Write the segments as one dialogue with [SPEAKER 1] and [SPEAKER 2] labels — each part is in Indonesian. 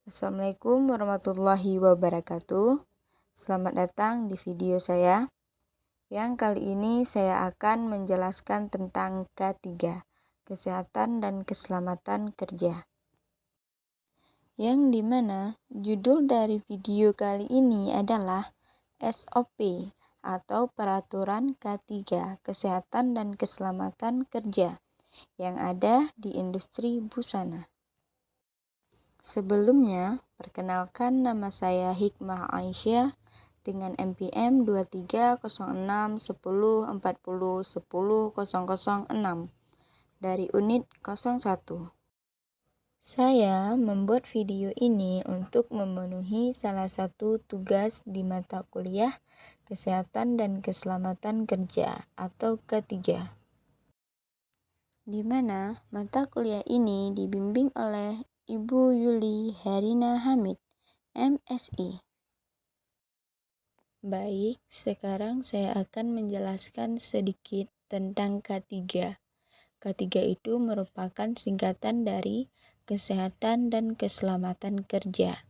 [SPEAKER 1] Assalamualaikum warahmatullahi wabarakatuh. Selamat datang di video saya. Yang kali ini saya akan menjelaskan tentang K3, Kesehatan dan Keselamatan Kerja. Yang dimana judul dari video kali ini adalah SOP atau Peraturan K3, Kesehatan dan Keselamatan Kerja yang ada di industri busana. Sebelumnya, perkenalkan nama saya Hikmah Aisyah dengan NPM 23061040100006 dari unit 01. Saya membuat video ini untuk memenuhi salah satu tugas di mata kuliah Kesehatan dan Keselamatan Kerja atau K3. Di mana mata kuliah ini dibimbing oleh Ibu Yuli Herina Hamid, MSI. Baik, sekarang saya akan menjelaskan sedikit tentang K3. K3 itu merupakan singkatan dari Kesehatan dan Keselamatan Kerja,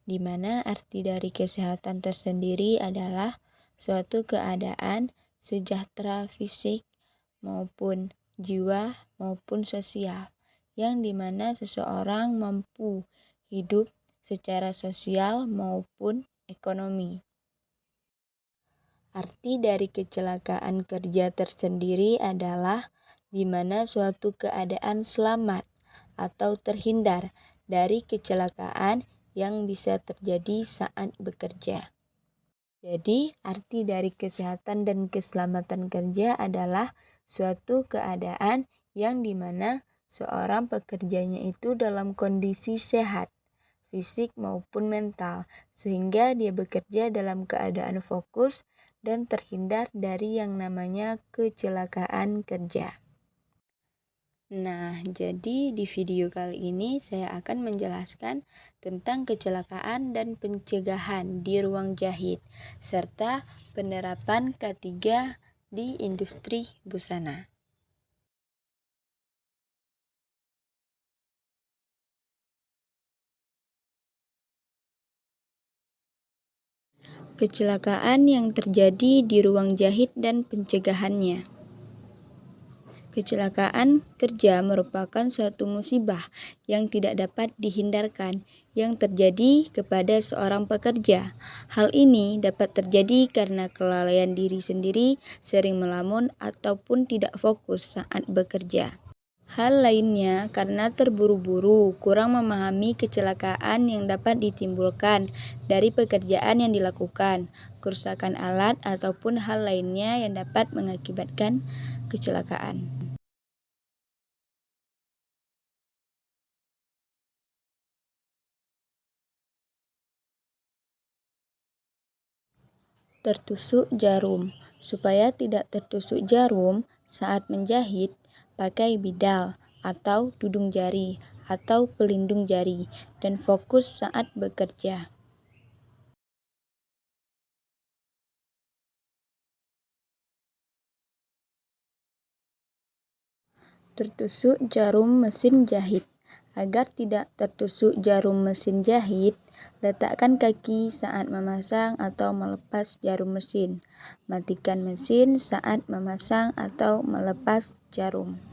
[SPEAKER 1] di mana arti dari kesehatan tersendiri adalah suatu keadaan sejahtera fisik maupun jiwa maupun sosial, yang dimana seseorang mampu hidup secara sosial maupun ekonomi. Arti dari kecelakaan kerja tersendiri adalah di mana suatu keadaan selamat atau terhindar dari kecelakaan yang bisa terjadi saat bekerja. Jadi, arti dari kesehatan dan keselamatan kerja adalah suatu keadaan yang dimana seorang pekerjanya itu dalam kondisi sehat, fisik maupun mental, sehingga dia bekerja dalam keadaan fokus dan terhindar dari yang namanya kecelakaan kerja. Nah, jadi di video kali ini saya akan menjelaskan tentang kecelakaan dan pencegahan di ruang jahit, serta penerapan K3 di industri busana. Kecelakaan yang terjadi di ruang jahit dan pencegahannya. Kecelakaan kerja merupakan suatu musibah yang tidak dapat dihindarkan yang terjadi kepada seorang pekerja. Hal ini dapat terjadi karena kelalaian diri sendiri, sering melamun, ataupun tidak fokus saat bekerja. Hal lainnya karena terburu-buru, kurang memahami kecelakaan yang dapat ditimbulkan dari pekerjaan yang dilakukan, kerusakan alat, ataupun hal lainnya yang dapat mengakibatkan kecelakaan. Tertusuk jarum. Supaya tidak tertusuk jarum saat menjahit, pakai bidal atau tudung jari atau pelindung jari dan fokus saat bekerja. Tertusuk jarum mesin jahit. Agar tidak tertusuk jarum mesin jahit, letakkan kaki saat memasang atau melepas jarum mesin. Matikan mesin saat memasang atau melepas jarum.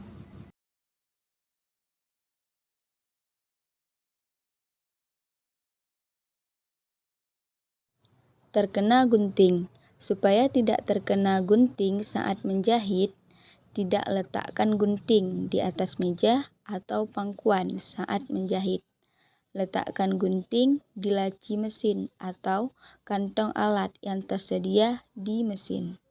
[SPEAKER 1] Terkena gunting. Supaya tidak terkena gunting saat menjahit, tidak letakkan gunting di atas meja atau pangkuan saat menjahit. Letakkan gunting di laci mesin atau kantong alat yang tersedia di mesin.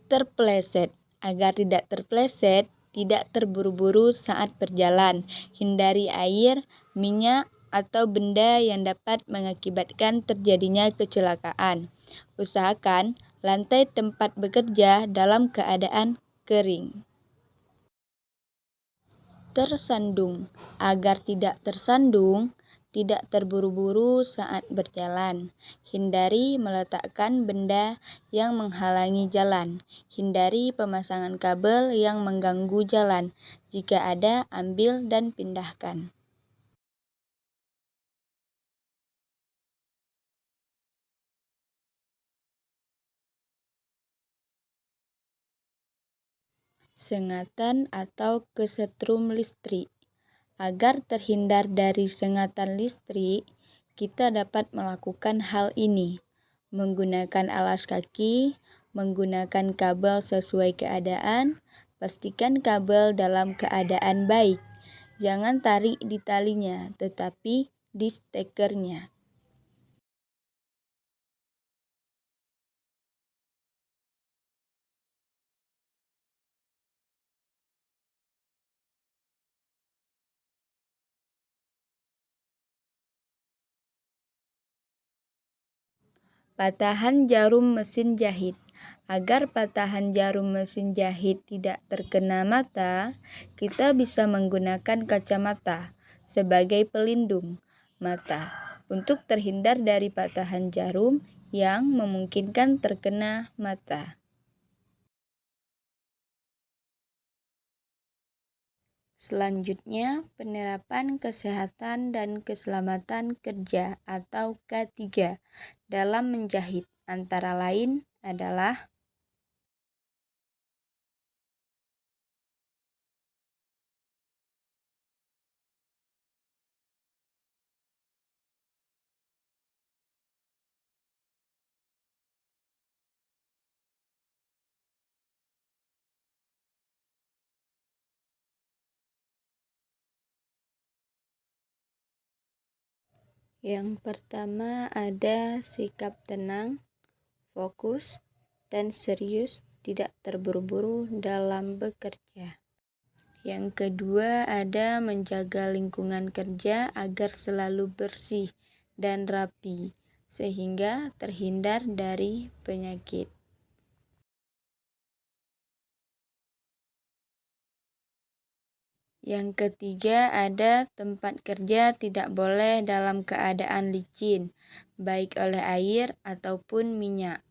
[SPEAKER 1] Terpeleset. Agar tidak terpeleset, tidak terburu-buru saat berjalan. Hindari air, minyak, atau benda yang dapat mengakibatkan terjadinya kecelakaan. Usahakan lantai tempat bekerja dalam keadaan kering. Tersandung. Agar tidak tersandung, tidak terburu-buru saat berjalan. Hindari meletakkan benda yang menghalangi jalan. Hindari pemasangan kabel yang mengganggu jalan. Jika ada, ambil dan pindahkan. Sengatan atau kesetrum listrik. Agar terhindar dari sengatan listrik, kita dapat melakukan hal ini: menggunakan alas kaki, menggunakan kabel sesuai keadaan, pastikan kabel dalam keadaan baik. Jangan tarik di talinya, tetapi di stekernya. Patahan jarum mesin jahit. Agar patahan jarum mesin jahit tidak terkena mata, kita bisa menggunakan kacamata sebagai pelindung mata untuk terhindar dari patahan jarum yang memungkinkan terkena mata. Selanjutnya, penerapan kesehatan dan keselamatan kerja atau K3 dalam menjahit antara lain adalah yang pertama ada sikap tenang, fokus, dan serius, tidak terburu-buru dalam bekerja. Yang kedua ada menjaga lingkungan kerja agar selalu bersih dan rapi, sehingga terhindar dari penyakit. Yang ketiga ada tempat kerja tidak boleh dalam keadaan licin, baik oleh air ataupun minyak.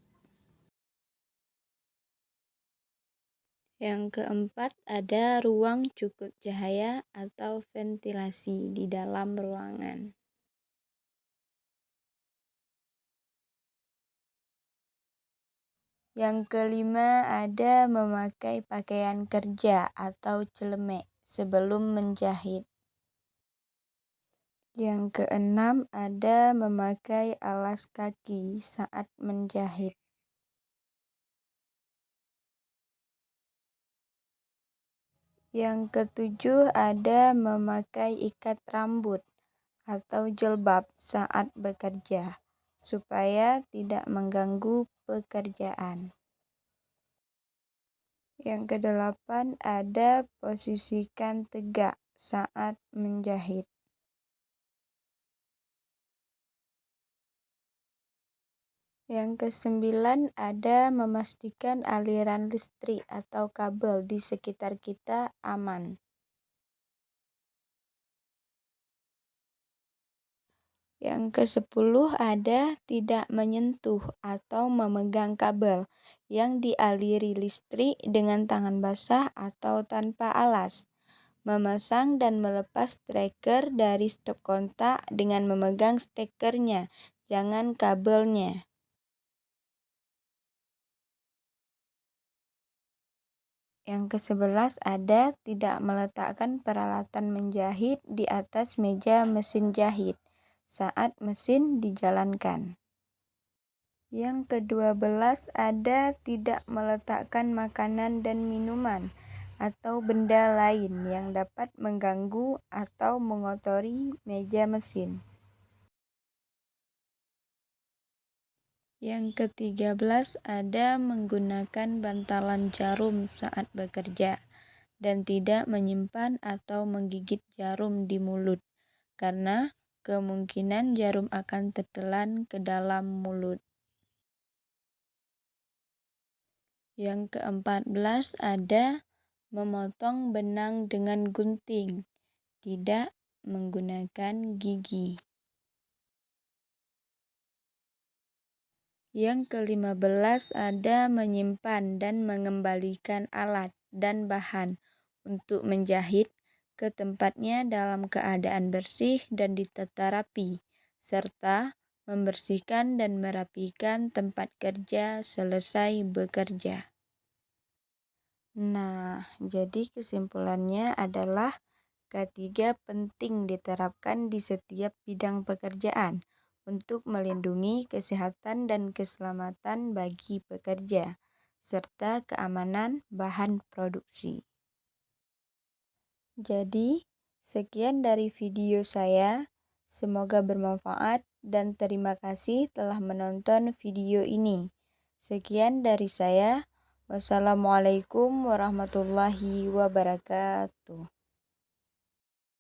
[SPEAKER 1] Yang keempat ada ruang cukup cahaya atau ventilasi di dalam ruangan. Yang kelima ada memakai pakaian kerja atau celemek sebelum menjahit. Yang keenam ada memakai alas kaki saat menjahit. Yang ketujuh ada memakai ikat rambut atau jilbab saat bekerja, supaya tidak mengganggu pekerjaan. Yang kedelapan ada posisikan tegak saat menjahit. Yang kesembilan ada memastikan aliran listrik atau kabel di sekitar kita aman. Yang kesepuluh ada tidak menyentuh atau memegang kabel yang dialiri listrik dengan tangan basah atau tanpa alas. Memasang dan melepas steker dari stop kontak dengan memegang stekernya, jangan kabelnya. Yang ke-11 ada tidak meletakkan peralatan menjahit di atas meja mesin jahit saat mesin dijalankan. Yang ke-12 ada tidak meletakkan makanan dan minuman atau benda lain yang dapat mengganggu atau mengotori meja mesin. Yang ke-13 ada menggunakan bantalan jarum saat bekerja dan tidak menyimpan atau menggigit jarum di mulut, karena kemungkinan jarum akan tertelan ke dalam mulut. Yang ke-14 ada memotong benang dengan gunting, tidak menggunakan gigi. Yang ke-15 ada menyimpan dan mengembalikan alat dan bahan untuk menjahit ke tempatnya dalam keadaan bersih dan ditata rapi, serta membersihkan dan merapikan tempat kerja selesai bekerja. Nah, jadi kesimpulannya adalah ketiga penting diterapkan di setiap bidang pekerjaan untuk melindungi kesehatan dan keselamatan bagi pekerja, serta keamanan bahan produksi. Jadi, sekian dari video saya. Semoga bermanfaat dan terima kasih telah menonton video ini. Sekian dari saya. Wassalamualaikum warahmatullahi wabarakatuh.